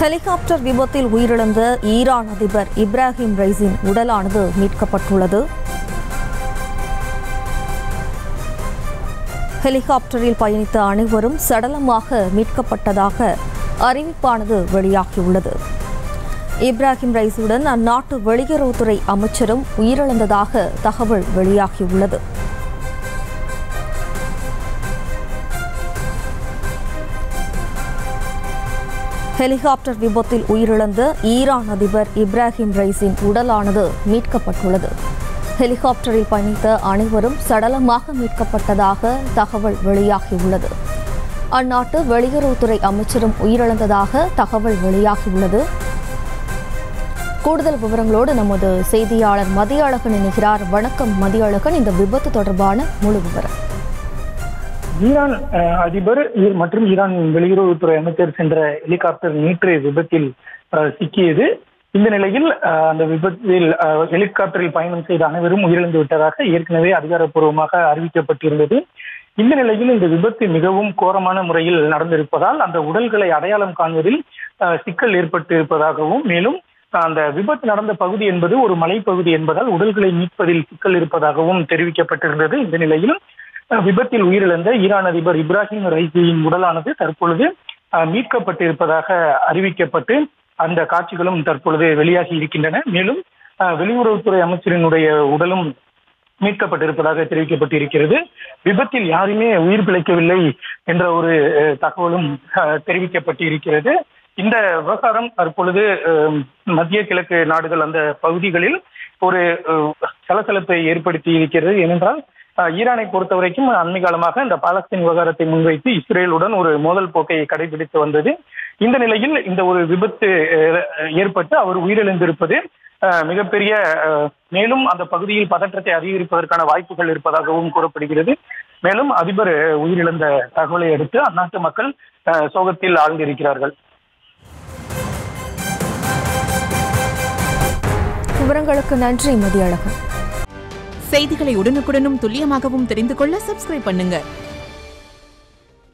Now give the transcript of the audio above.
Helicopter விபத்தில் உயிரிழந்த Iran அதிபர் இப்ராஹிம் ரைசின் உடலானது மீட்கப்பட்டுள்ளது. ஹெலிகாப்டரில் பயணித்த அனைவரும் சடலமாக மீட்கப்பட்டதாக அறிவிப்பானது வெளியாகியுள்ளது. இப்ராஹிம் ரைஸுடன் அந்நாட்டு வெளியுறவுத்துறை அமைச்சரும் உயிரிழந்ததாக தகவல் வெளியாகியுள்ளது. ஹெலிகாப்டர் விபத்தில் உயிரிழந்த ஈரான் அதிபர் இப்ராஹிம் ரைஸின் உடலானது மீட்கப்பட்டுள்ளது. ஹெலிகாப்டரில் பயணித்த அனைவரும் சடலமாக மீட்கப்பட்டதாக தகவல் வெளியாகியுள்ளது. அந்நாட்டு வெளியுறவுத்துறை அமைச்சரும் உயிரிழந்ததாக தகவல் வெளியாகியுள்ளது. கூடுதல் விவரங்களோடு நமது செய்தியாளர் மதியழகன் இணைகிறார். வணக்கம் மதியழகன், இந்த விபத்து தொடர்பான முழு விவரம். ஈரான் அதிபர் மற்றும் ஈரான் வெளியுறவுத்துறை அமைச்சர் சென்ற ஹெலிகாப்டர் நேற்று விபத்தில் சிக்கியது. இந்த நிலையில் அந்த விபத்தில் ஹெலிகாப்டரில் பயணம் செய்த அனைவரும் உயிரிழந்து விட்டதாக ஏற்கனவே அதிகாரப்பூர்வமாக அறிவிக்கப்பட்டிருந்தது. இந்த நிலையில் இந்த விபத்து மிகவும் கோரமான முறையில் நடந்திருப்பதால் அந்த உடல்களை அடையாளம் காண்பதில் சிக்கல் ஏற்பட்டு இருப்பதாகவும், மேலும் அந்த விபத்து நடந்த பகுதி என்பது ஒரு மலைப்பகுதி என்பதால் உடல்களை மீட்பதில் சிக்கல் இருப்பதாகவும் தெரிவிக்கப்பட்டிருந்தது. இந்த நிலையில் விபத்தில் உயிரிழந்த ஈரான் அதிபர் இப்ராஹிம் ரைசியின் உடலானது தற்பொழுது மீட்கப்பட்டிருப்பதாக அறிவிக்கப்பட்டு அந்த காட்சிகளும் தற்பொழுது வெளியாகி இருக்கின்றன. மேலும் வெளியுறவுத்துறை அமைச்சரினுடைய உடலும் மீட்கப்பட்டிருப்பதாக தெரிவிக்கப்பட்டிருக்கிறது. விபத்தில் யாருமே உயிர் பிழைக்கவில்லை என்ற ஒரு தகவலும் தெரிவிக்கப்பட்டிருக்கிறது. இந்த விவகாரம் தற்பொழுது மத்திய கிழக்கு நாடுகள் அந்த பகுதிகளில் ஒரு சலசலப்பை ஏற்படுத்தி இருக்கிறது. ஏனென்றால் ஈரானை பொறுத்த வரைக்கும் அண்மை காலமாக இந்த பாலஸ்தீன் விவகாரத்தை முன்வைத்து இஸ்ரேலுடன் ஒரு மோதல் போக்கை கடைபிடித்து வந்தது. இந்த நிலையில் இந்த ஒரு விபத்து ஏற்பட்டு அவர் உயிரிழந்திருப்பது மிகப்பெரிய, மேலும் அந்த பகுதியில் பதற்றத்தை அதிகரிப்பதற்கான வாய்ப்புகள் இருப்பதாகவும் கூறப்படுகிறது. மேலும் அதிபர் உயிரிழந்த தகவலை அடுத்து அந்நாட்டு மக்கள் சோகத்தில் ஆழ்ந்திருக்கிறார்கள். விவரங்களுக்கு நன்றி மதியழகன். செய்திகளை உடனுக்குடனும் துல்லியமாகவும் தெரிந்து கொள்ள சப்ஸ்கிரைப் பண்ணுங்க.